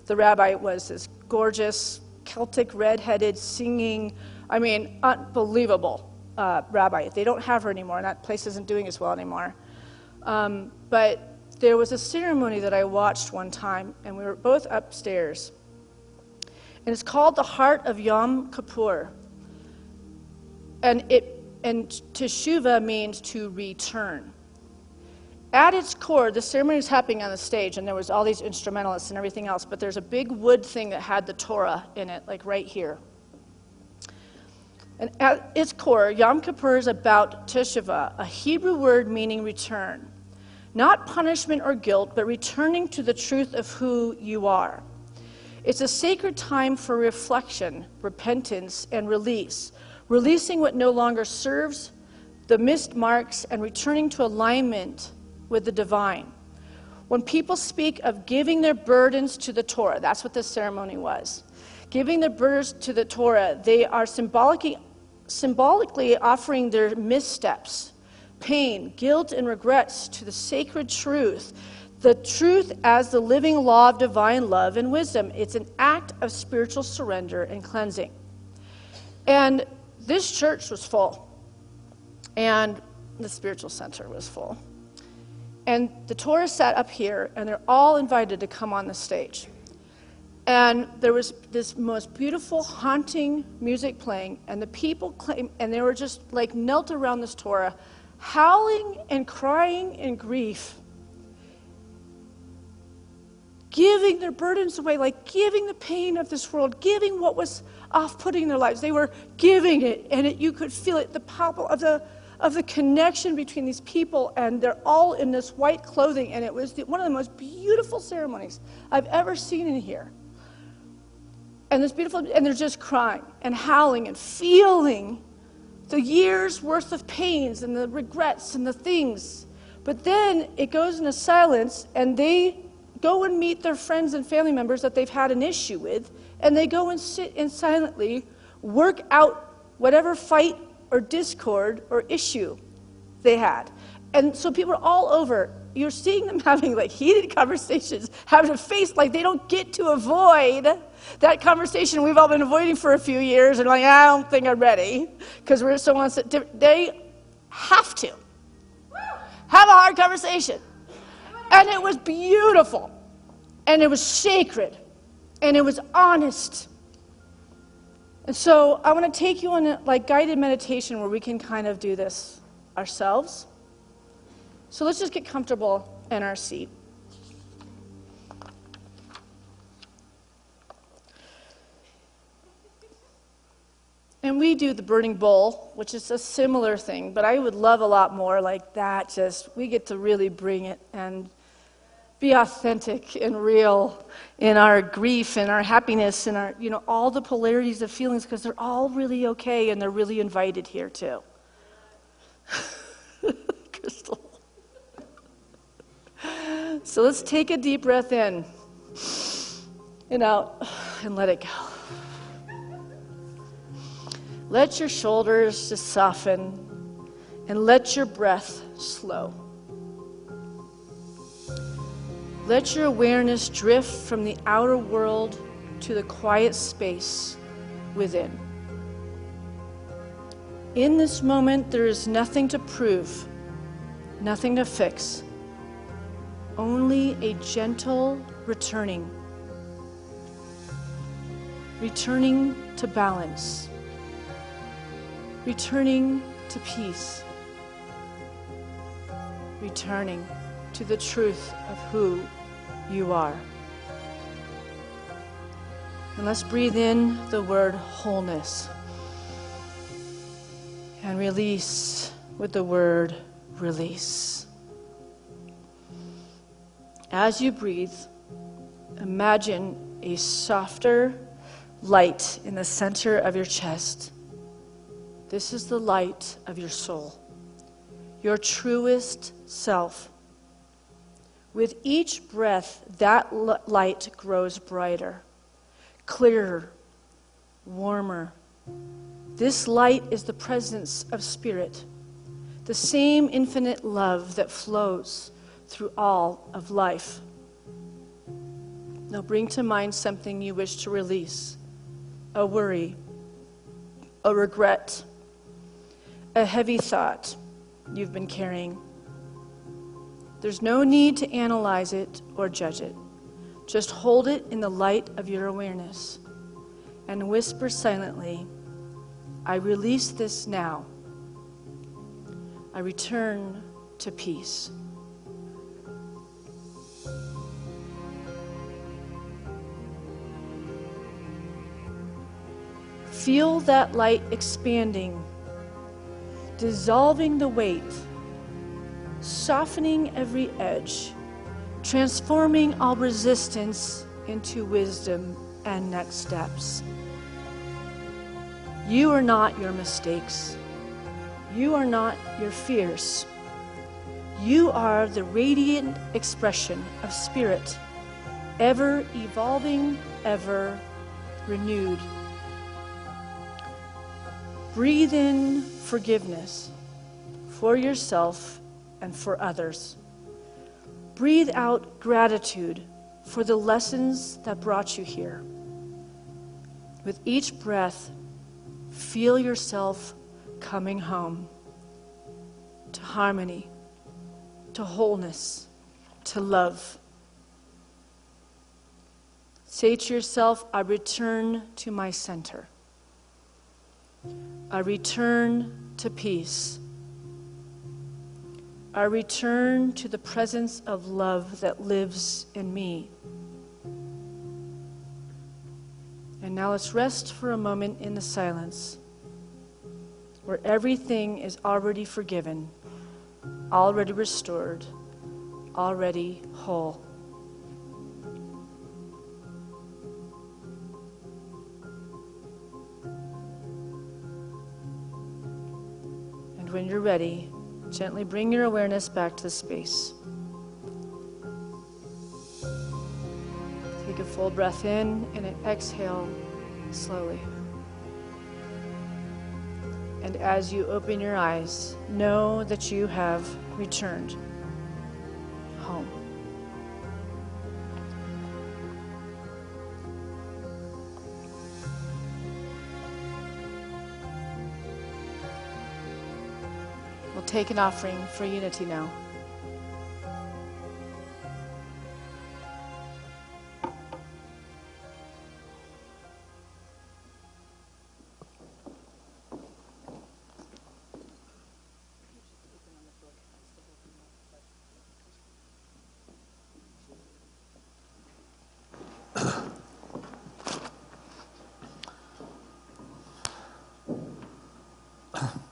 Speaker 4: The rabbi was this gorgeous, Celtic, red-headed, singing, unbelievable rabbi. They don't have her anymore, and that place isn't doing as well anymore. But there was a ceremony that I watched one time, and we were both upstairs. And it's called the Heart of Yom Kippur. And Teshuvah means to return. At its core, the ceremony was happening on the stage, and there was all these instrumentalists and everything else, but there's a big wood thing that had the Torah in it, like right here. And at its core, Yom Kippur is about Teshuvah, a Hebrew word meaning return. Not punishment or guilt, but returning to the truth of who you are. It's a sacred time for reflection, repentance, and release. Releasing what no longer serves, the missed marks, and returning to alignment with the divine. When people speak of giving their burdens to the Torah, that's what this ceremony was. Giving their burdens to the Torah, they are symbolically symbolically offering their missteps, pain, guilt, and regrets to the sacred truth, the truth as the living law of divine love and wisdom. It's an act of spiritual surrender and cleansing. And this church was full, and the spiritual center was full. And the Torah sat up here, and they're all invited to come on the stage. And there was this most beautiful, haunting music playing, and the people came, and they were just like knelt around this Torah, howling and crying in grief, giving their burdens away, like giving the pain of this world, giving what was off-putting in their lives. They were giving it, and you could feel it, the power of the connection between these people, and they're all in this white clothing, and it was one of the most beautiful ceremonies I've ever seen in here. And this beautiful, and they're just crying and howling and feeling the years worth of pains and the regrets and the things. But then it goes into silence, and they go and meet their friends and family members that they've had an issue with, and they go and sit and silently work out whatever fight or discord or issue they had. And so people are all over. You're seeing them having like heated conversations, having to face, like they don't get to avoid that conversation we've all been avoiding for a few years, and like, I don't think I'm ready, because we're so on. They have to have a hard conversation. And it was beautiful, and it was sacred, and it was honest. And so I want to take you on a like guided meditation where we can kind of do this ourselves. So let's just get comfortable in our seat. And we do the burning bowl, which is a similar thing, but I would love a lot more like that. Just we get to really bring it and be authentic and real in our grief and our happiness and our, all the polarities of feelings, because they're all really okay and they're really invited here too. Crystal. So let's take a deep breath in and out and let it go. Let your shoulders just soften and let your breath slow. Let your awareness drift from the outer world to the quiet space within. In this moment, there is nothing to prove, nothing to fix, only a gentle returning to balance, returning to peace, returning to the truth of who you are. And let's breathe in the word wholeness and release with the word release. As you breathe, imagine a softer light in the center of your chest. This is the light of your soul, your truest self. With each breath, that light grows brighter, clearer, warmer. This light is the presence of Spirit, the same infinite love that flows through all of life. Now bring to mind something you wish to release, a worry, a regret, a heavy thought you've been carrying. There's no need to analyze it or judge it. Just hold it in the light of your awareness and whisper silently, I release this now. I return to peace. Feel that light expanding, dissolving the weight, softening every edge, transforming all resistance into wisdom and next steps. You are not your mistakes. You are not your fears. You are the radiant expression of Spirit, ever evolving, ever renewed. Breathe in forgiveness for yourself and for others. Breathe out gratitude for the lessons that brought you here. With each breath, feel yourself coming home to harmony, to wholeness, to love. Say to yourself, I return to my center. I return to peace. I return to the presence of love that lives in me. And now let's rest for a moment in the silence, where everything is already forgiven, already restored, already whole. And when you're ready, gently bring your awareness back to the space. Take a full breath in and an exhale slowly. And as you open your eyes, know that you have returned home. We'll take an offering for unity now.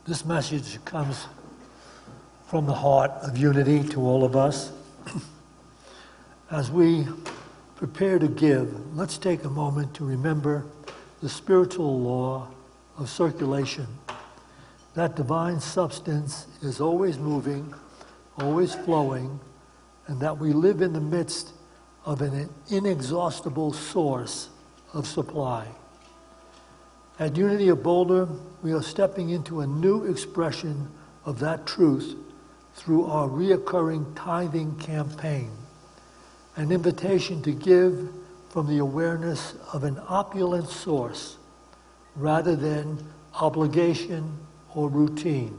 Speaker 1: This message comes from the heart of unity to all of us. As we prepare to give, let's take a moment to remember the spiritual law of circulation. That divine substance is always moving, always flowing, and that we live in the midst of an inexhaustible source of supply. At Unity of Boulder, we are stepping into a new expression of that truth through our reoccurring tithing campaign, an invitation to give from the awareness of an opulent source rather than obligation or routine.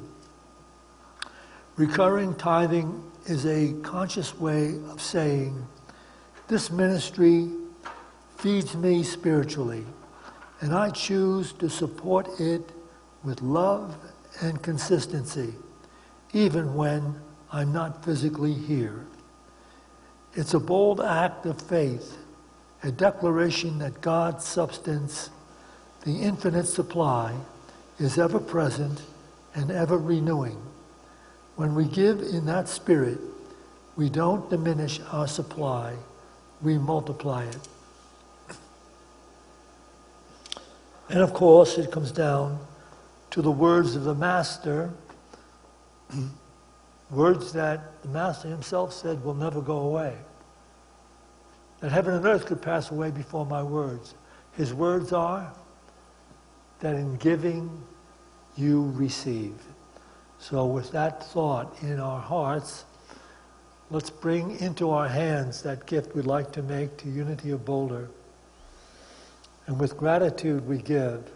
Speaker 1: Recurring tithing is a conscious way of saying, this ministry feeds me spiritually, and I choose to support it with love and consistency, even when I'm not physically here. It's a bold act of faith, a declaration that God's substance, the infinite supply, is ever present and ever renewing. When we give in that spirit, we don't diminish our supply, we multiply it. And of course, it comes down to the words of the Master, words that the Master himself said will never go away. That heaven and earth could pass away before my words. His words are that in giving you receive. So with that thought in our hearts, let's bring into our hands that gift we'd like to make to Unity of Boulder. And with gratitude we give,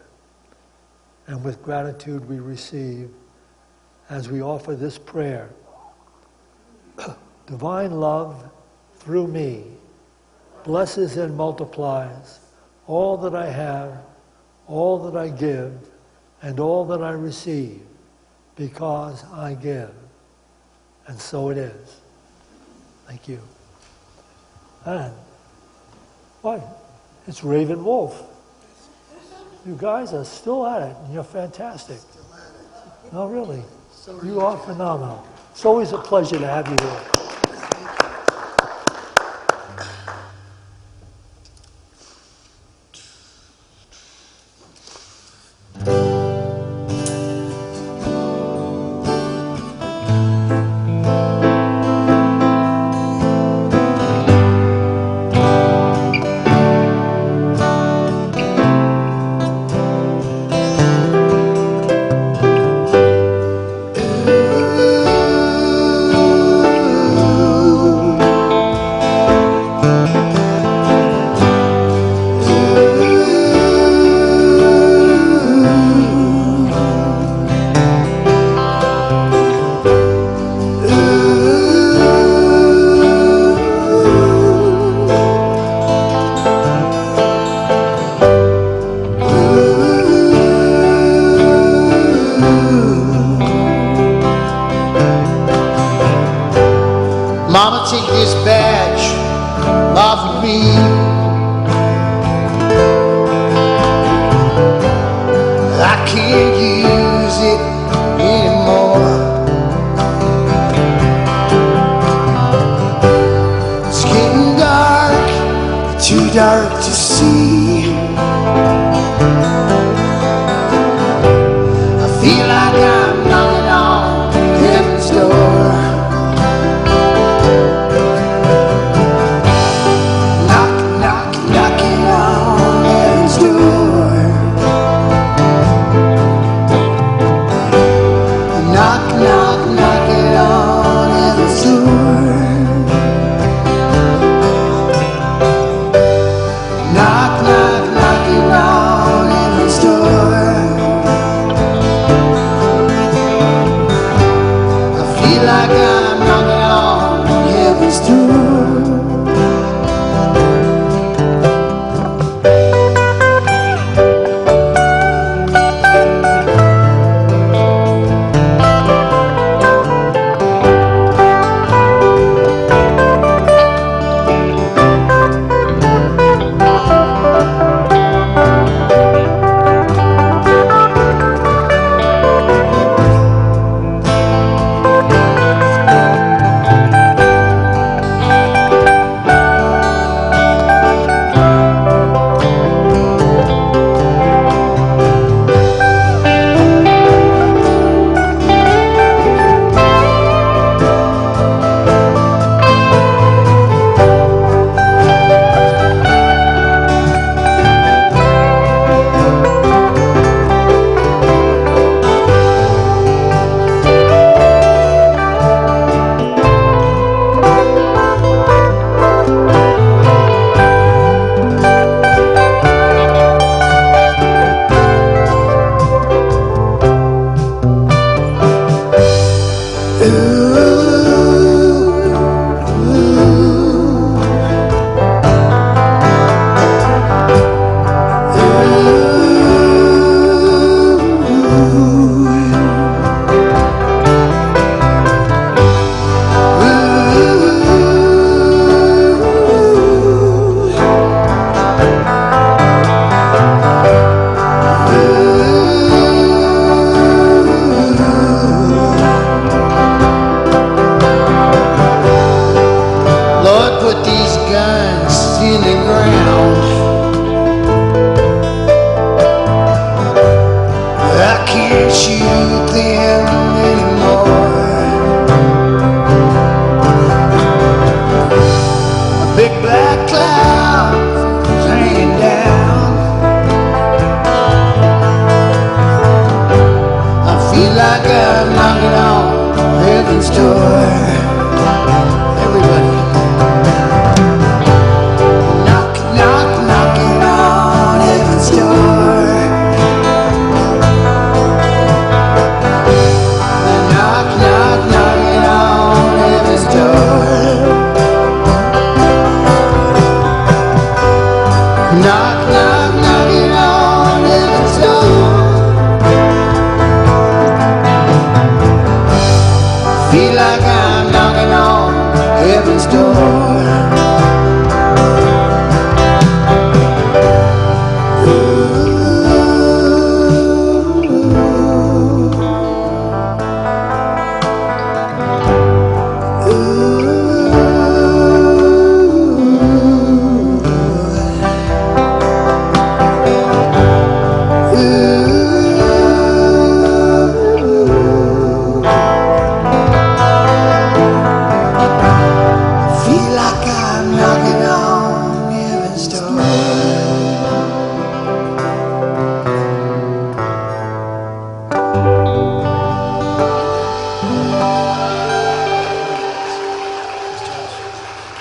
Speaker 1: and with gratitude we receive as we offer this prayer. Divine love through me blesses and multiplies all that I have, all that I give, and all that I receive, because I give. And so it is. Thank you. And what? It's Raven Wolf. You guys are still at it, and you're fantastic. No, really. You are phenomenal. It's always a pleasure to have you here.
Speaker 6: Mama, take this badge off of me. I can't use it anymore. It's getting dark, too dark to see. I feel like I'm knocking on heaven's door. Knocking on heaven's door. Knocking on heaven's door. Knocking on heaven's door. I feel like I'm knocking on heaven's door.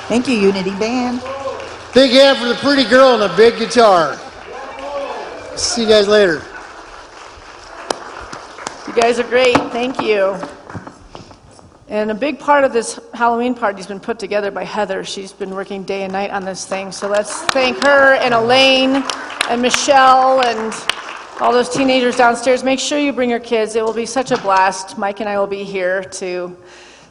Speaker 7: Thank you, Unity Band.
Speaker 6: Big hand for the pretty girl and the big guitar. See you guys later.
Speaker 4: You guys are great. Thank you. And a big part of this Halloween party has been put together by Heather. She's been working day and night on this thing. So let's thank her and Elaine and Michelle and all those teenagers downstairs. Make sure you bring your kids. It will be such a blast. Mike and I will be here to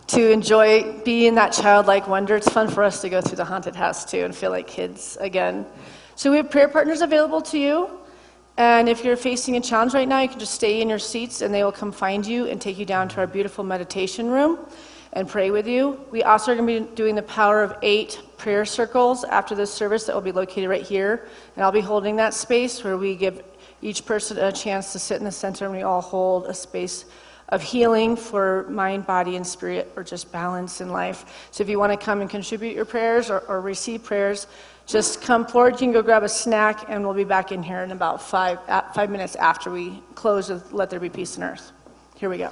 Speaker 4: to enjoy being that childlike wonder. It's fun for us to go through the haunted house too and feel like kids again. So we have prayer partners available to you. And if you're facing a challenge right now, you can just stay in your seats and they will come find you and take you down to our beautiful meditation room and pray with you. We also are going to be doing the Power of 8 prayer circles after this service that will be located right here. And I'll be holding that space where we give each person a chance to sit in the center and we all hold a space of healing for mind, body, and spirit, or just balance in life. So if you want to come and contribute your prayers or receive prayers, just come forward. You can go grab a snack, and we'll be back in here in about 5 minutes after we close with Let There Be Peace on Earth. Here we go.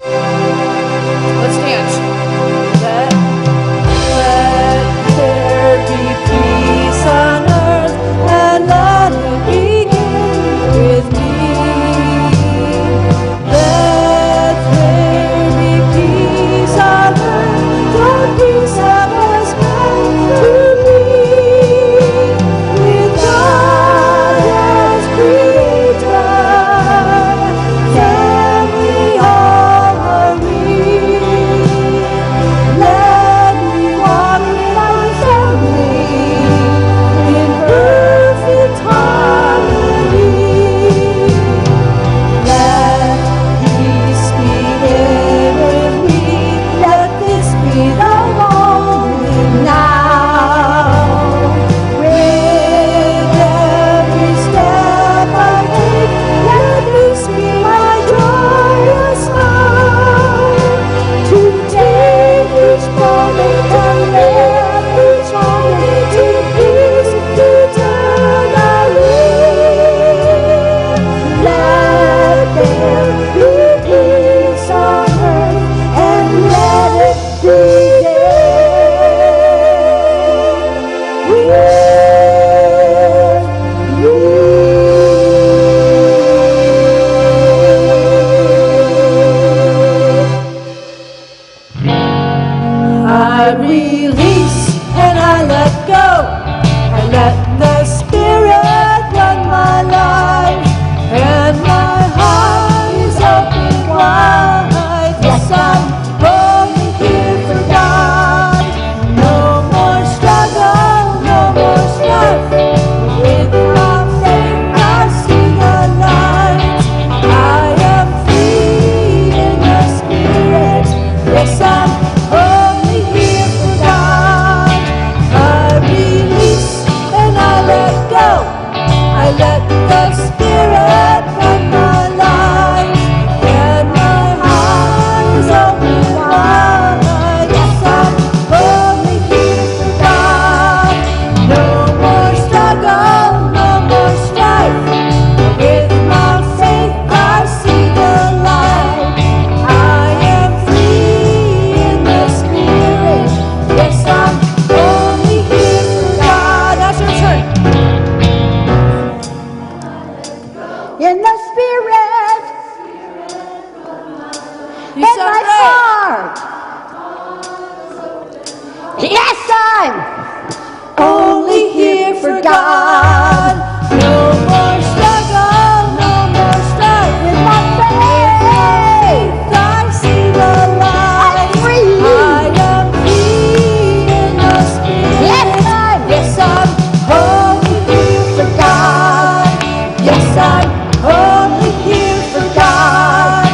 Speaker 4: Let's dance. Let there be peace on earth, and let it begin with me. Let there be peace on earth, for peace that was meant to be. With God as creator, can we all agree? Let me walk with my family in perfect harmony. Let peace begin with me. Let this be the moment now. With every step I take, let this be my joyous smile. To take each moment and let each moment to peace eternally. Let there be peace on earth, and let it begin with I release and I let go. I let the Spirit run my life, and my heart is open wide. Yes, I'm only here for God. No more struggle, no more strife. With my faith I see the light. I am free in the Spirit. Yes, I'm only here for God. I release and I let go. I let the Spirit run my life, and my heart is open wide. Yes, I'm only here for God. No more struggle, no more strife. With my faith I see the light. I am free in the Spirit. Yes, I'm only here for God. That's your turn. In the Spirit, you in my heart. Yes, I'm only here for God. No more struggle, no more strife. With my faith, I see the light. I'm free. I am free in the Spirit. Yes, I'm only here for God. Yes, I'm only here for God.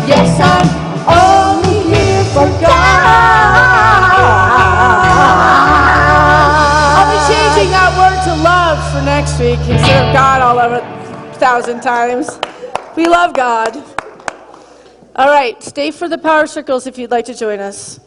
Speaker 4: Yes, I'm only here for God. I'll be changing that word to love for next week instead of God all over 1,000 times. We love God. All right, stay for the power circles if you'd like to join us.